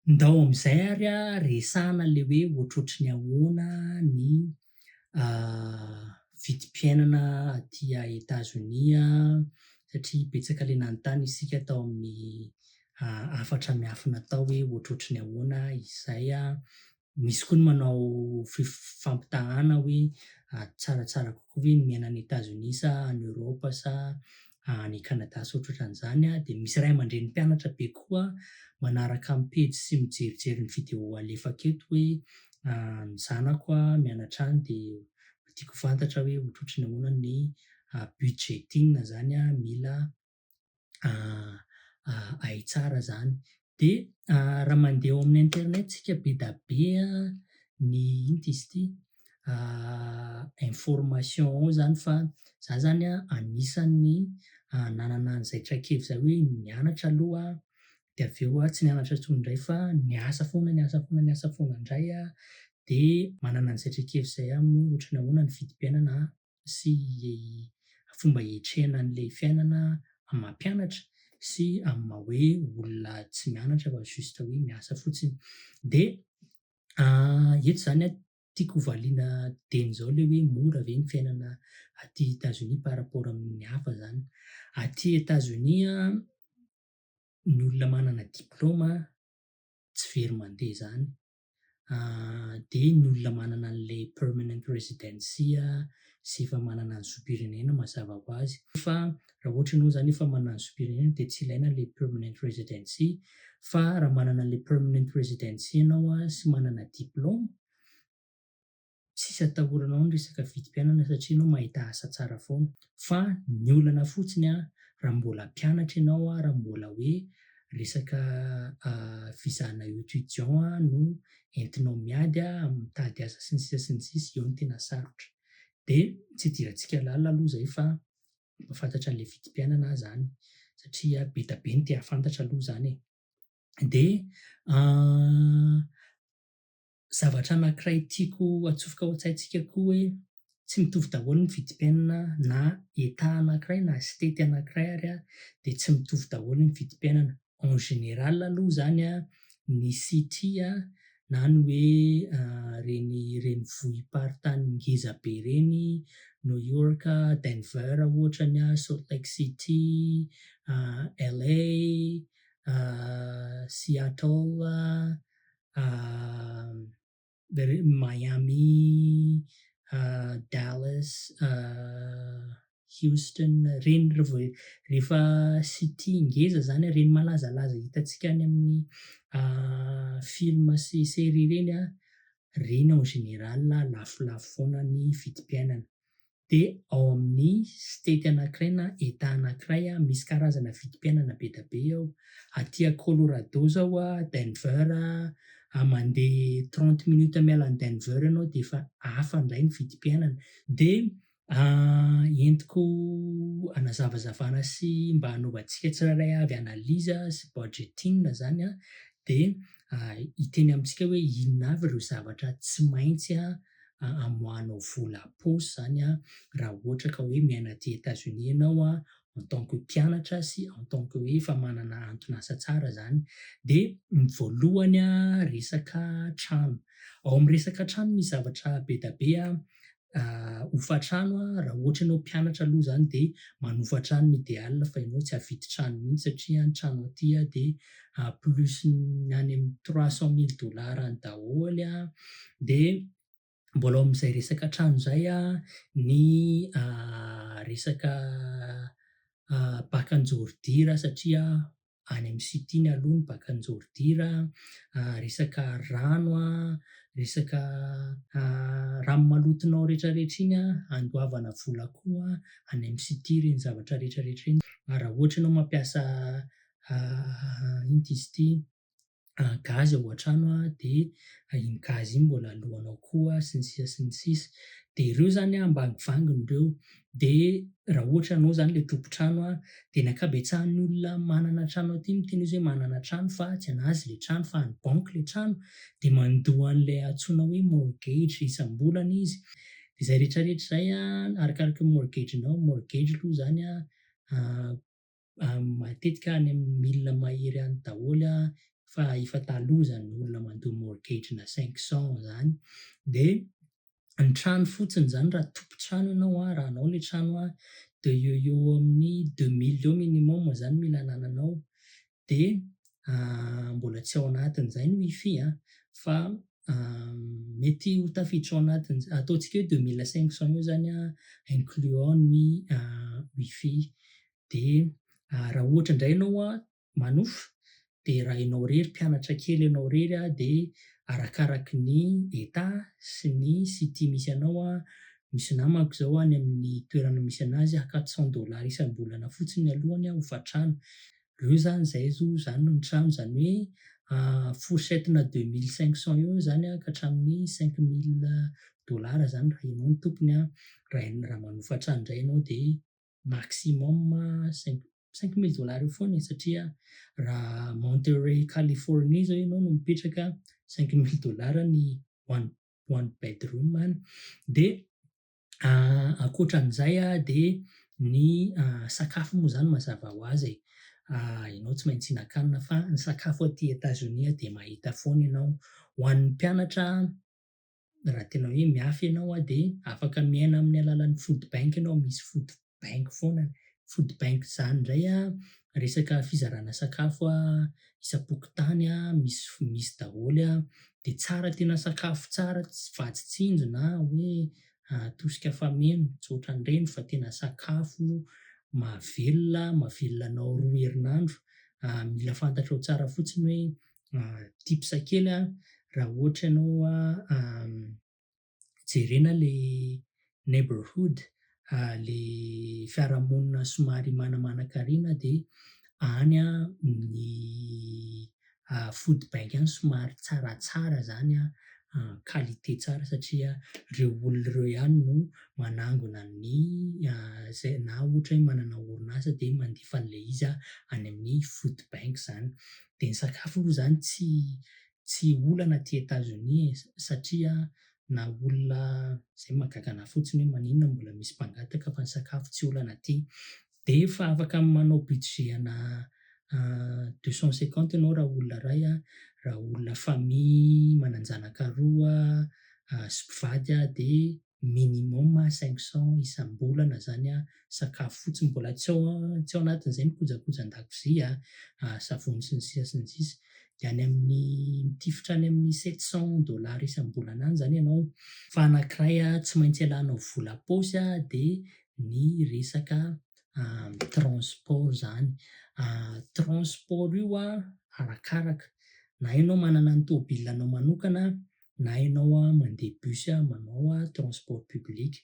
Ndao am'izay ary resahana le hoe ohatrohatry ny ahoana ny vidim-piainana aty Etazonia satria betsaka le nanontany isika tao amin'ny hafatra miafina tao hoe ohatrohatry ny ahoana izay. Misy koa ny manao fifampitahana hoe tsaratsara kokoa hoe ny miaina any Etazonia sa any Eoropa sa any Kanada sy ohatrohatran'izany. De misy ray aman-dren'ny mpianatra be koa manaraka ny pejy sy mijerijery ny vidéo alefako eto hoe ny zanako mianatra any de tiako fantatra hoe ohatrohatry ny ahoana ny budgeting zany mila hay tsara zany. De raha mandeha eo amin'ny internet tsika be da be ny ino ty izy ty information ao zany fa za zany anisan'ny nanana an'izay traikefa zay hoe mianatra aloha de aveo tsy nianatra intsony indray fa niasa foana indray de manana an'izay traikefa zay ohatra ny ahoana ny vidim-piainana sy fomba hiatrehana an'le fiainana mampianatra sy amin'ny maha hoe olona tsy mianatra fa juste hoe miasa fotsiny. De eto zany tiako hovaliana teny zao le hoe mora ve ny fiainana aty Etazonia par rapport amin'ny hafa zany. Aty Etazonia ny olona manana diplôma tsy very mandeha zany. De ny olona manana an'le permanent residency sy efa manana ny zo-pirenena mazava ho azy. Fa raha ohatra ianao zany efa manana ny zo-pirenena de tsy ilaina le permanent residency, fa raha manana an'le permanent residency ianao sy manana diplôma, tsisy atahoranao ny resaka vidim-piainana satria ianao mahita asa tsara foana. Fa ny olana fotsiny raha mbola mpianatra ianao, raha mbola hoe resaka visa-na étudiant no entinao miady mitady asa sy ny sisa sy ny sisa, eo no tena sarotra. De tsy idirantsika lalina aloha zay fa mahafantatra an'le vidim-piainana zany satria be da be ny te hahafantatra aloha zany e. De zavatra anankiray tiako atsofoka ao an-tsaintsika koa hoe tsy mitovy daholo ny vidim-piainana na état anankiray na sitety anankiray ary de tsy mitovy daholo ny vidim-piainana. En général aloha zany ny city na ny hoe reny renivohim-paritany ngeza be reny, New York, Denver ohatrany, Salt Lake City, LA, Seattle, Miami, Dallas, Houston, reny rehefa city ngeza zany reny malazalaza hitantsika any amin'ny film sy série reny reny en général lafolafo foana ny vidim-piainana. De ao amin'ny sitety anankiray na état anankiray misy karazana vidim-piainana be da be ao. Aty Colorado zao Denver mandeha 30 minutes miala any Denver ianao de efa hafa indray ny vidim-piainana. De entiko hanazavazavana sy mba hanaovantsika tsirairay avy analyse sy budgeting zany de hiteny amintsika hoe inona avy ireo zavatra tsy maintsy amoahanao vola am-paosy zany raha ohatra ka hoe miaina aty Etazonia ianao en tant que mpianatra sy en tant que hoe efa manana anton'asa tsara zany. De ny voalohany resaka trano. Ao amin'ny resaka trano misy zavatra be da be hofa-trano raha ohatra ianao mpianatra aloha zany de manofa trano no idéal fa ianao tsy hahavity trano mihitsy satria ny trano aty de plus ny any amin'ny $300,000 any daholo. De mbola ao amin'izay resaka trano zay ny resaka bakan-jordira satria any amin'ny city ny aloha ny bakan-jordira, resaka rano, resaka rano malotonao rehetrarehetra iny andoavana vola koa any amin'ny city reny zavatra rehetrarehetra iny. Raha ohatra ianao mampiasa ino ty izy ty gazy ao an-trano de iny gazy iny mbola alohanao koa sy ny sisa sy ny sisa. De ireo zany ambangivanginy ireo. De raha ohatra ianao zany le tompo-trano de ny ankabetsahan'ny olona manana trano aty miteny izy hoe manana trano fa tsy anazy le trano fa any banky le trano de mandoa an'le antsoina hoe mortgage isam-bolana izy. De zay rehetrarehetra zay arakaraka ny mortgage-nao. Mortgage aloha zany matetika any amin'ny 1,000,000 mahery any daholo fa efa taloha zany olona mandoa mortgage-na 500 zany. De ny trano fotsiny zany raha tompo-trano ianao raha anao le trano de eo amin'ny 2000 eo minimum zany mila anananao. De mbola tsy ao anatin'izay ny wifi fa mety ho tafiditra ao anatin', ataontsika hoe 2500 eo zany incluant ny wifi. De raha ohatra indray ianao manofa, de raha ianao irery mpianatra kely ianao irery de arakaraky ny état sy ny cité misy anao misy namako zao any amin'ny toerana misy anazy $400 isam-bolana fotsiny alohany hofatrano. Reo zany zay zany ny trano, zany hoe fourchette-na 2500 eo zany ka hatramin'ny $5000 zany raha ianao no tompony raha manofa trano indray ianao de maximum $5000 eo foana satria raha Monterey Californie zao ianao no mipetraka $5000 ny one bedroom any. De ankoatran'izay de ny sakafo moa zany mazava ho azy ianao tsy maintsy hihinan-kanina fa ny sakafo aty Etats-Unis de mahita foana ianao. Ho an'ny mpianatra raha tena hoe miafy ianao de afaka miaina amin'ny alalan'ny food bank ianao, misy food bank foana. Food bank zany indray resaka fizarana sakafo isam-pokotany misy daholo de tsara tena sakafo tsara, tsy vady tsinjo na hoe atosika fameno, tsy ohatran'ireny fa tena sakafo mahavelona, mahavelona anao 2 herinandro. Mila fantatrao tsara fotsiny hoe tips kely raha ohatra ianao jerena le neighborhood, le fiarahamonina somary manamanan-karena de any ny food bank any somary tsaratsara zany qualité tsara satria reo olona reo ihany no manangona ny zay na ohatra hoe manana orinasa de mandefa an'le izy any amin'ny food bank zany. De ny sakafo moa zany tsy olana aty Etats-Unis satria na olona zay mahagaga anahy fotsiny hoe maninona mbola misy mpangataka fa ny sakafo tsy olana aty. De fa afaka manao budget-na 250 ianao raha olona iray, raha olona famille manan-janaka 2 sy mpivady de minimum 500 isam-bolana zany sakafo fotsiny. Mbola tsy ao anatin'izay ny kojakojan-dakozia, savony sy ny sisa sy ny sisa. De any amin'ny mitifitra any amin'ny $700 isam-bolana any zany ianao. Fa anankiray tsy maintsy ialanao vola paosy de ny resaka transport zany. Transport io arakaraka, na ianao manana ny tôbilanao manokana na ianao mandeha bus manao transport public.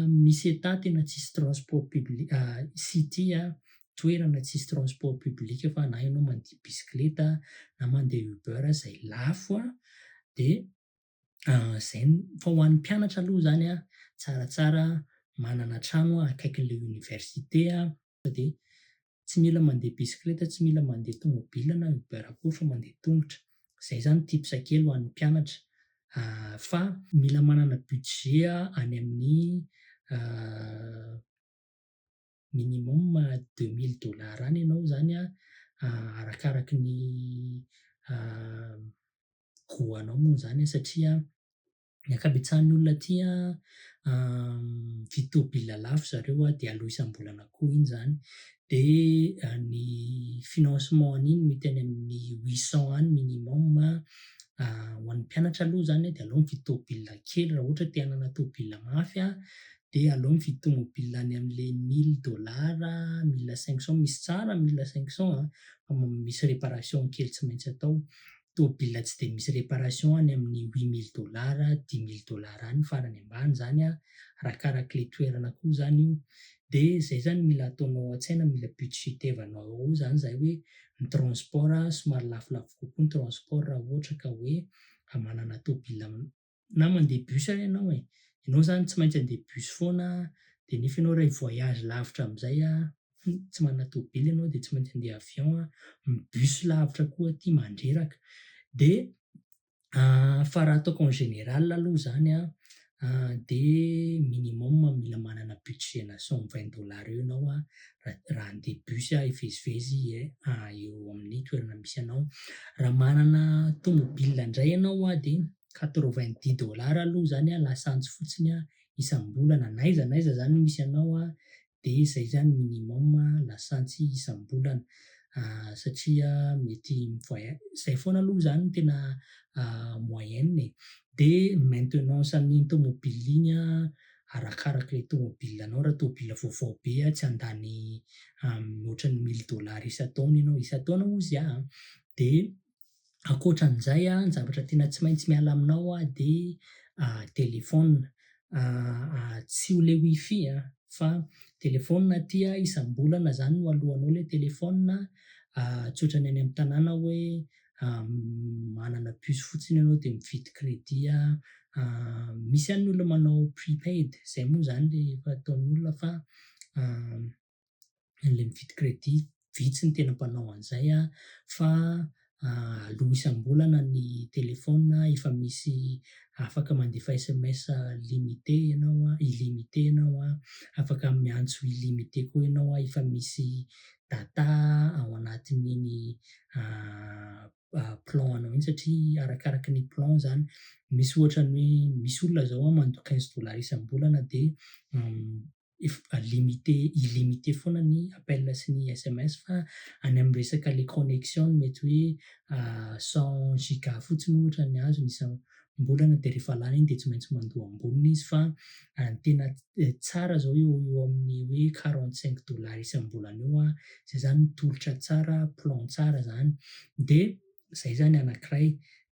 Misy état tena tsisy transport public, cité toerana tsisy transport public fa na ianao mandeha bisikileta na mandeha Uber zay lafo de zay. Fa ho an'ny mpianatra aloha zany tsaratsara manana trano akaikin'le université de tsy mila mandeha bisikileta, tsy mila mandeha tomobila na Uber koa fa mandeha tongotra. Zay zany tips kely ho an'ny mpianatra. Fa mila manana budget any amin'ny minimum $2000 any ianao zany arakaraky ny goût-nao moa zany satria ny ankabetsahan'ny olona aty mividy tôbila lafo zareo de aloha isam-bolana koa iny zany. De ny financement an'iny mety any amin'ny 800 any minimum. Ho an'ny mpianatra aloha zany de aleo mividy tôbila kely raha ohatra te hanana tôbila mafy de aleo mividy tômôbila any amin'le $1000, 1500, misy tsara 1500 fa misy réparation kely tsy maintsy atao. Tôbila tsy de misy réparation any amin'ny $8000, $10000 any farany ambany zany arakaraky le toerana koa zany io. De zay zany mila ataonao an-tsaina, mila budgetevanao ao zany zay hoe ny transport somary lafolafo kokoa ny transport raha ohatra ka hoe manana tôbila na mandeha bus ianao ianao zany tsy maintsy andeha bus foana. De nefa ianao ray voyage lavitra am'izay tsy manana tôbila ianao de tsy maintsy andeha avion. Bus lavitra koa aty mandreraka. De fa raha ataoko en général aloha zany De minimum mila manana budget-na $120 eo ianao raha andeha bus hivezivezy eo amin'ny toerana misy anao. Raha manana tômôbila indray ianao de $90 aloha zany lasantsy fotsiny isam-bolana n'aiza n'aiza zany misy anao de zay zany minimum lasantsy isam-bolana satria mety zay foana aloha zany tena moyenne e. De maintenance-n'ny tômôbila iny arakaraka le tômôbilanao, raha tômôbila vaovao be tsy andany ohatran'ny $1000 isan-taona ianao isan-taona hozy de ankoatran'izay ny zavatra tena tsy maintsy miala aminao de telefaonina, tsy ho le wifi fa telefaonina aty isam-bolana zany no alohanao le telefaonina, tsy ohatran'ny any amin'ny tanàna hoe manana puce fotsiny ianao de mividy crédit misy any ny olona manao prepaid, zay moa zany le fataon'ny olona fa le mividy crédit vitsy ny tena mpanao an'izay fa aloha isam-bolana ny telefaonina efa misy afaka mandefa SMS limité ianao illimité ianao afaka miantso illimité koa ianao efa misy data ao anatin'iny plan-nao iny satria arakaraky ny plan zany. Misy ohatran'ny hoe misy olona zao mandoa $15 isam-bolana de illimité foana ny appel sy ny SMS fa any amin'ny resaka le connexion mety hoe 100 giga fotsiny ohatra ny azony isam-bolana de rehefa lany iny de tsy maintsy mandoa amboniny izy fa ny tena tsara zao eo amin'ny hoe $45 isam-bolana eo zay zany tolotra tsara, plan tsara zany. De zay zany anankiray.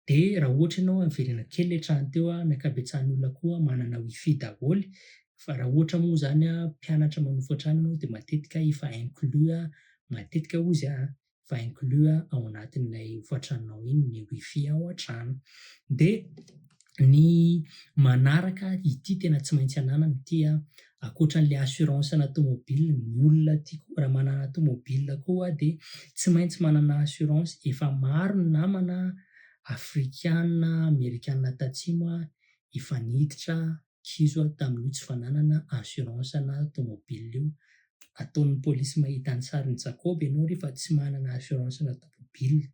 De raha ohatra ianao averina kely le trano teo ny ankabetsahan'ny olona koa manana wifi daholo fa raha ohatra moa zany mpianatra manofa trano ianao de matetika efa inclus matetika hozy efa inclus ao anatin'ilay hofantranonao iny ny wifi ao an-trano. De ny manaraka ity tena tsy maintsy ananana ity ankoatran'le assurance-na tômôbila, ny olona raha manana tômôbila koa de tsy maintsy manana assurance. Efa maro ny namana afrikanina, amerikanina tatsimo efa niditra kizo tamin'io tsy fananana assurance-na tômôbila io. Ataon'ny polisy mahita ny sarin'ny Jakoba ianao rehefa tsy manana assurance-na tômôbila.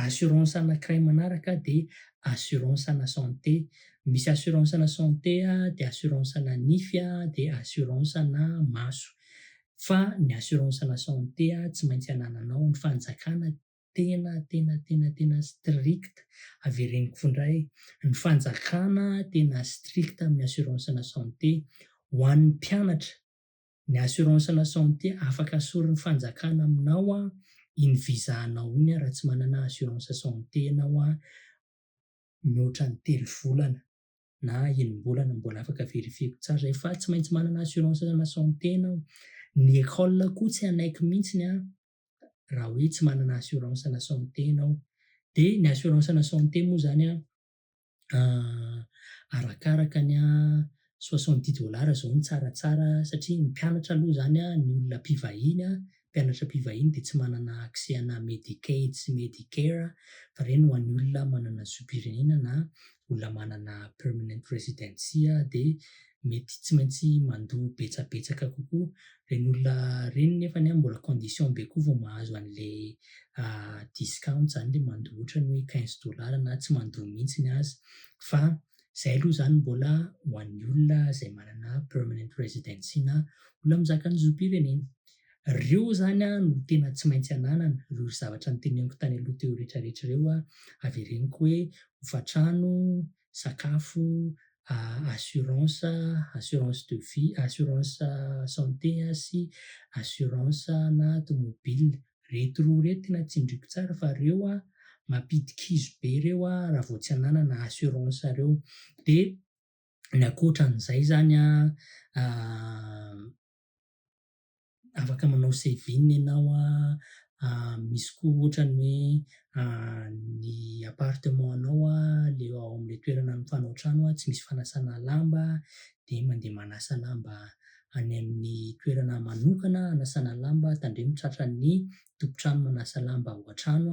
Assurance anankiray manaraka de assurance-na santé. Misy assurance-na santé de assurance-na nify de assurance-na maso. Fa ny assurance-na santé tsy maintsy anananao, ny fanjakana tena strict avereniko indray. Ny fanjakana tena strict amin'ny assurance-na santé. Ho an'ny mpianatra, ny assurance-na santé afaka asorin'ny fanjakana aminao iny visa-nao iny raha tsy manana assurance santé ianao mihoatra ny 3 volana na enim-bolana mbola afaka verifieko tsara zay fa tsy maintsy manana assurance-na santé ianao. Ny école koa tsy anaiky mihitsiny raha hoe tsy manana assurance-na santé ianao. De ny assurance-na santé moa zany arakaraka ny $70 zao ny tsaratsara satria ny mpianatra aloha zany ny olona mpianatra mpivahiny de tsy manana accès ana Medicaid sy Medicare fa reny ho an'ny olona manana zo-pirenena na olona manana permanent residency de mety tsy maintsy mandoa betsabetsaka kokoa. Reny olona reny nefany mbola condition be koa vao mahazo an'le discount zany le mandoa ohatrany hoe $15 na tsy mandoa mihitsiny aza. Fa zay aloha zany mbola ho an'ny olona zay manana permanent residency na olona mizaka ny zo-pirenena. Reo zany no tena tsy maintsy ananana ireo zavatra noteneniko tany aloha teo rehetrarehetra reo avereniko hoe hofantrano, sakafo, assurance de vie, assurance santé sy assurance-na tômôbila. Reto roa reto tena tsindriako tsara fa reo mampidi-kizo be reo raha vao tsy ananana assurance reo. De ny ankoatran'izay zany afaka manao saving ianao misy koa ohatran'ny hoe ny appartement-nao le ao amin'le toerana mifanao trano tsy misy fanasana lamba de mandeha manasa lamba any amin'ny toerana manokana hanasana lamba tandremo tratran'ny tompo-trano manasa lamba ao an-trano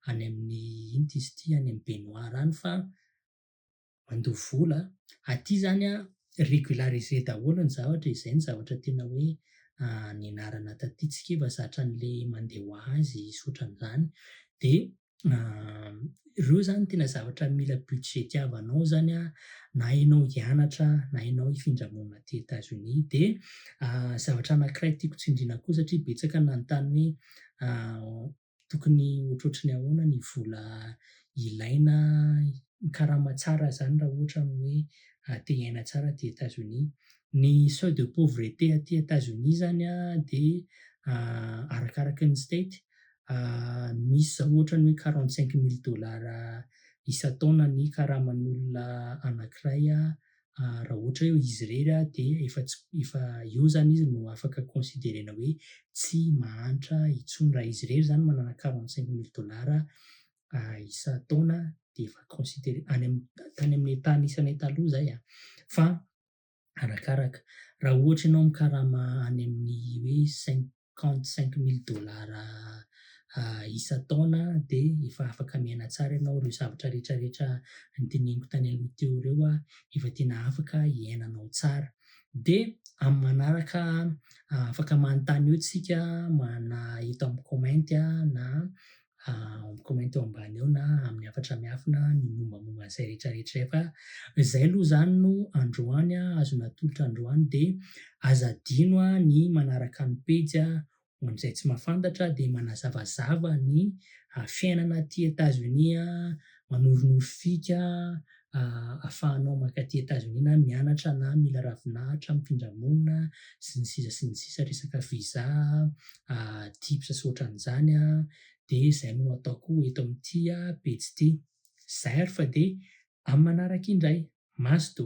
any amin'ny ino ty izy ity any amin'ny baignoire any fa mandoha vola, aty zany régulariser daholo ny zavatra, izay ny zavatra tena hoe nianarana taty, tsy kiva zatra an'le mandeha ho azy sy ohatran'izany. De reo zany tena zavatra mila budget itiavanao zany na ianao hianatra na ianao hifindra monina aty États-Unis. De zavatra anankiray tiako tsindriana koa satria betsaka ny manontany hoe tokony ohatrohatry ny ahoana ny vola ilaina karama tsara zany raha ohatra hoe te hiaina tsara aty États-Unis. Ny seuil de pauvreté aty États-Unis zany de arakaraky ny state misy zao ohatrany hoe $45,000 isan-taona ny karaman'olona anankiray raha ohatra hoe izy irery de efa eo zany izy no afaka considerena hoe tsy mahantra intsony. Raha izy irery zany manana $45,000 isan-taona de efa tany amin'ny état anisanay taloha zay fa arakaraka. Raha ohatra ianao mikarama any amin'ny hoe $55,000 isan-taona de efa afaka miaina tsara ianao. Reo zavatra rehetrarehetra noteneniko tany aloha teo reo efa tena afaka hiainanao tsara. De amin'ny manaraka afaka manontany eo tsika eto amin'ny commenty na comment eo ambany eo na amin'ny hafatra miafina ny mombamomba an'izay rehetrarehetra fa zay aloha zany no androany azona atolotra androany. De aza adino ny manaraka ny page ho an'izay tsy mahafantatra de manazavazava ny fiainana aty États-Unis, manorinoro fika ahafahanao maka aty États-Unis na mianatra na mila ravinahitra mifindra monina sy ny sisa resaka visa, tips sy ohatran'izany de zay no ataoko eto amin'ity page ity. Zay ary fa de amin'ny manaraka indray, maso to.